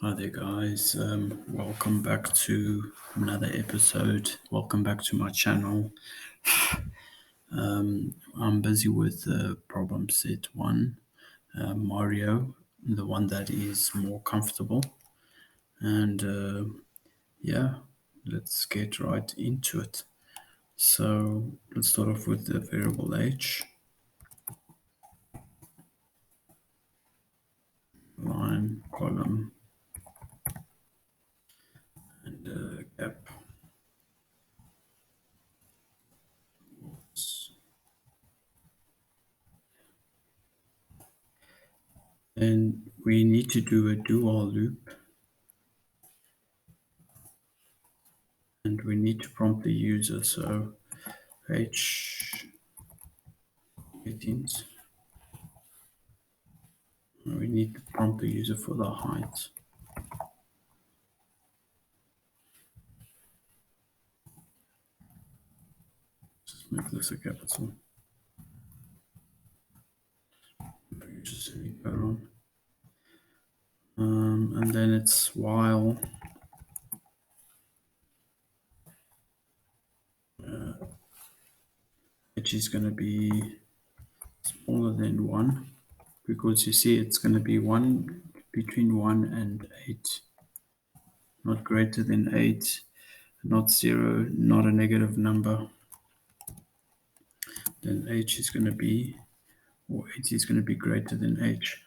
Hi there, guys. Welcome back to another episode. Welcome back to my channel. I'm busy with problem set one, Mario, the one that is more comfortable. And yeah, let's get right into it. So let's start off with the variable h, line, column, and gap. And we need to do a do while loop, and we need to prompt the user. So h 18th. We need to prompt the user for the height. Just make this a capital. Just semicolon. And then it's while h is going to be smaller than 1, because you see it's going to be 1 between 1 and 8, not greater than 8, not 0, not a negative number. Then h is going to be, or 8 is going to be greater than h.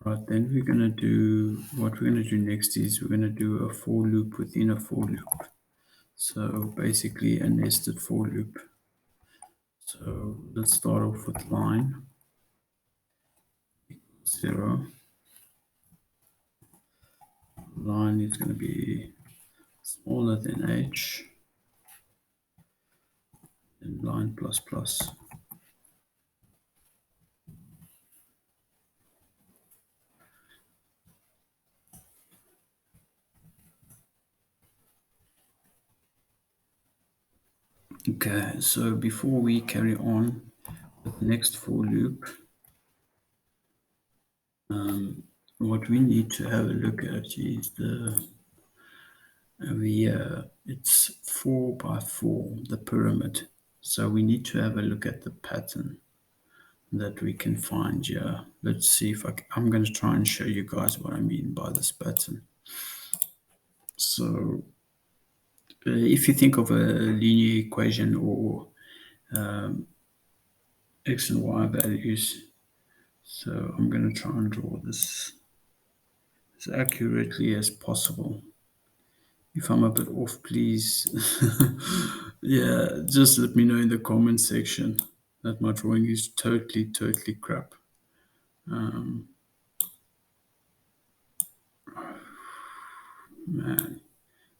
Right, then we're going to do, what we're going to do next is we're going to do a for loop within a for loop. So basically a nested for loop. So let's start off with line 0. Line is going to be smaller than h, and line plus plus. Okay, so before we carry on with the next for loop, what we need to have a look at is it's 4 by 4, the pyramid. So we need to have a look at the pattern that we can find here. Let's see if I'm going to try and show you guys what I mean by this pattern. So if you think of a linear equation or x and y values, so I'm going to try and draw this as accurately as possible. If I'm a bit off, please, yeah, just let me know in the comment section that my drawing is totally crap. Man,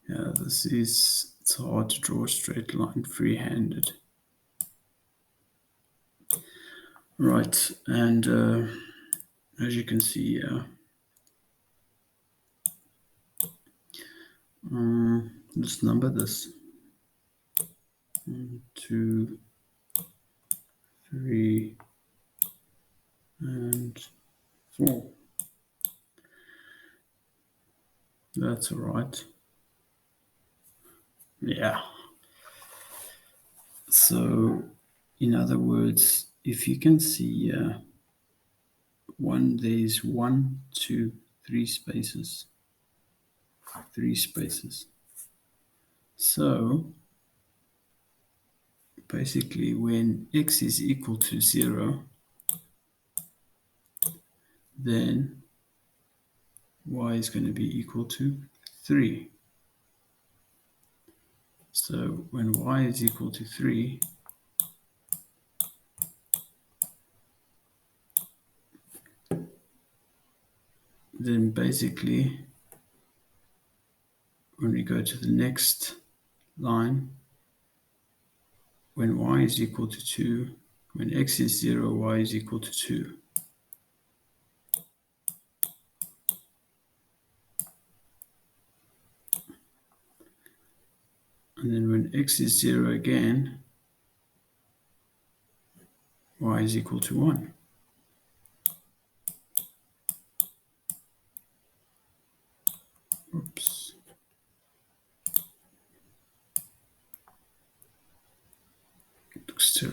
yeah, it's hard to draw a straight line free-handed. Right, and as you can see here, let's number this. 1, 2, 3, and 4. That's all right. Yeah. So, in other words, if you can see there's 1, 2, 3 spaces. 3 spaces. So, basically, when x is equal to 0, then y is going to be equal to 3. So when y is equal to 3, then basically when we go to the next line, when y is equal to 2, when x is 0, y is equal to 2. And then when x is 0 again, y is equal to 1.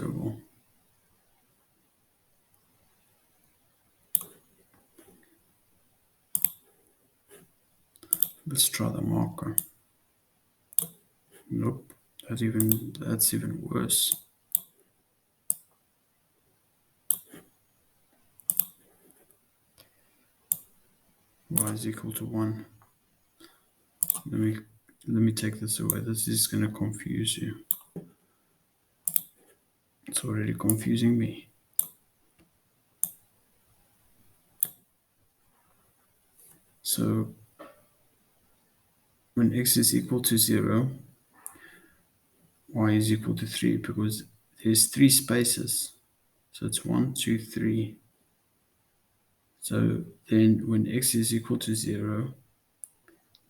terrible. Let's try the marker. Nope. That's even worse. Y is equal to 1. Let me let me take this away. This is going to confuse you. It's already confusing me. So when x is equal to 0, y is equal to 3 because there's 3 spaces. So it's 1, 2, 3. So then when x is equal to 0,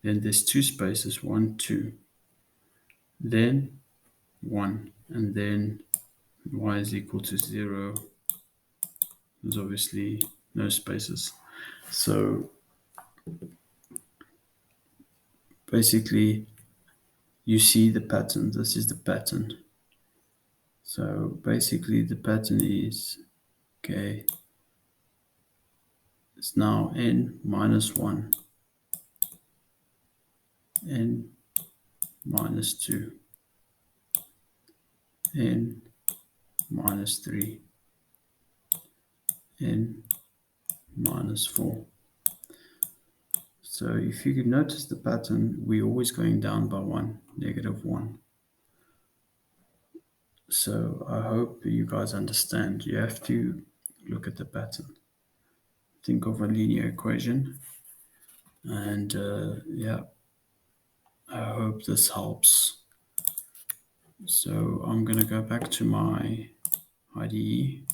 then there's 2 spaces, 1, 2. Then 1. And then y is equal to 0. There's obviously no spaces. So basically, you see the pattern. This is the pattern. So basically, the pattern is, okay, it's now n minus 1, n minus 2, n minus 3, n minus 4. So if you could notice the pattern, we're always going down by 1, negative 1. So I hope you guys understand. You have to look at the pattern. Think of a linear equation. And yeah, I hope this helps. So I'm going to go back to my IDE.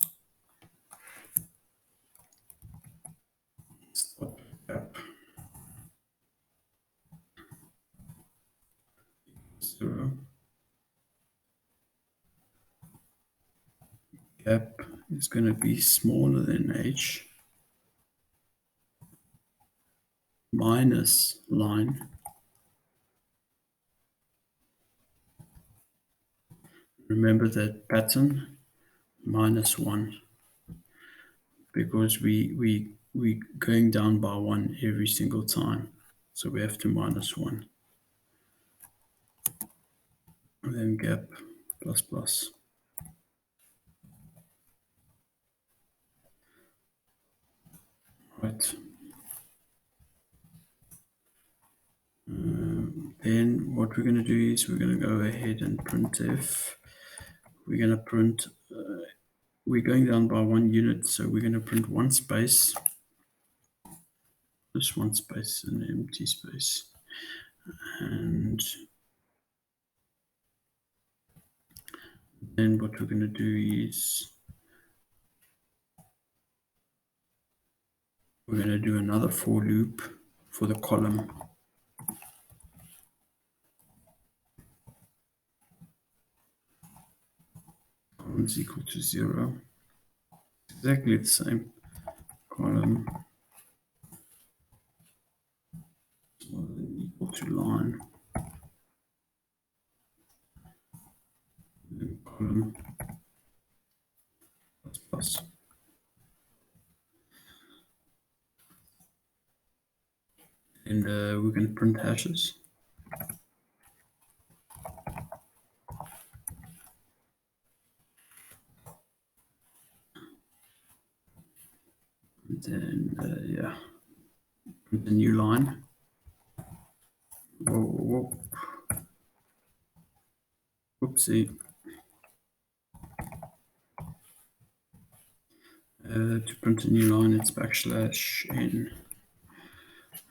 Stop gap 0. Gap is going to be smaller than h minus line. Remember that pattern, minus 1, because we going down by 1 every single time. So we have to minus 1. And then gap plus plus. Right. Then what we're going to do is we're going to go ahead and print if. We're going to print, we're going down by 1 unit, so we're going to print 1 space, just 1 space, an empty space. And then what we're going to do is we're going to do another for loop for the column. Column is equal to 0. Exactly the same. Column equal to line. And column plus plus. And we're going to print hashes. And then, yeah, print a new line. Whoa, whoa, whoa. Whoopsie. To print a new line, it's backslash n.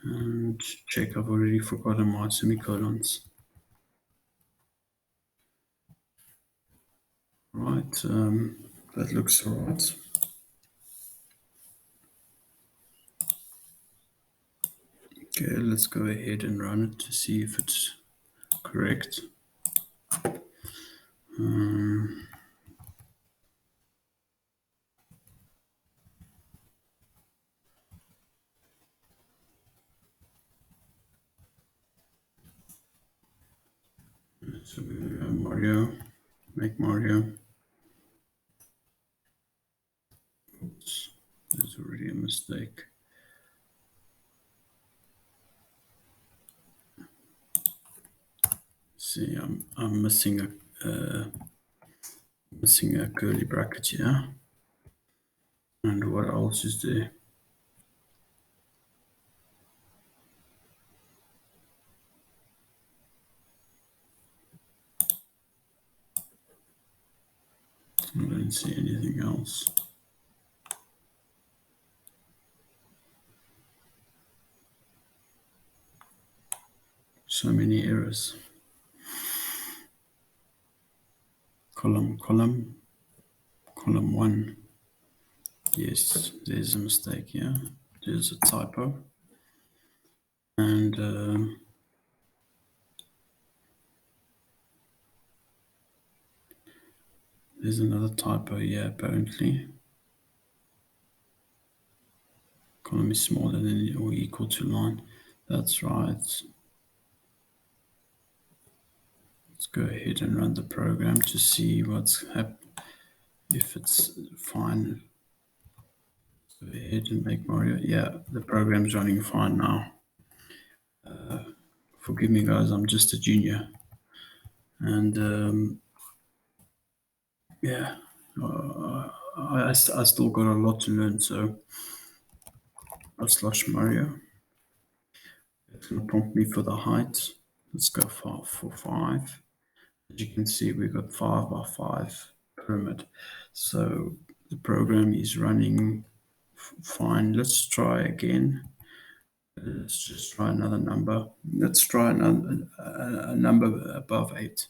And check, I've already forgotten my semicolons. Right, that looks right. Okay, let's go ahead and run it to see if it's correct. So Mario, make Mario. There's already a mistake. See, I'm missing a curly bracket here. And what else is there? I don't see anything else. So many errors. Column, column one. Yes, there's a mistake here. There's a typo. And there's another typo here, apparently. Column is smaller than or equal to line. That's right. Let's go ahead and run the program to see if it's fine. Go ahead and make Mario. Yeah, the program's running fine now. Forgive me, guys. I'm just a junior, and yeah, I still got a lot to learn. So I'll slash Mario. It's going to prompt me for the height. Let's go for 5. As you can see, we got 5 by 5 pyramid. So the program is running fine. Let's try again. Let's just try another number. Let's try a number above 8.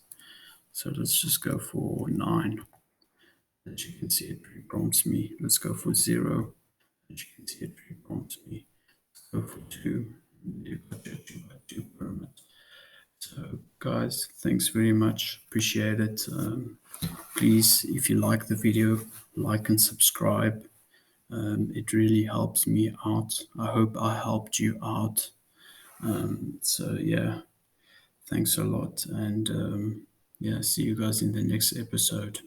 So let's just go for 9. As you can see, it prompts me. Let's go for 0. As you can see, it prompts me. Let's go for 2. You've got your 2 by 2 pyramid. So, guys, thanks very much. Appreciate it. Please, if you like the video, like and subscribe. It really helps me out. I hope I helped you out. So, yeah, thanks a lot. And yeah, see you guys in the next episode.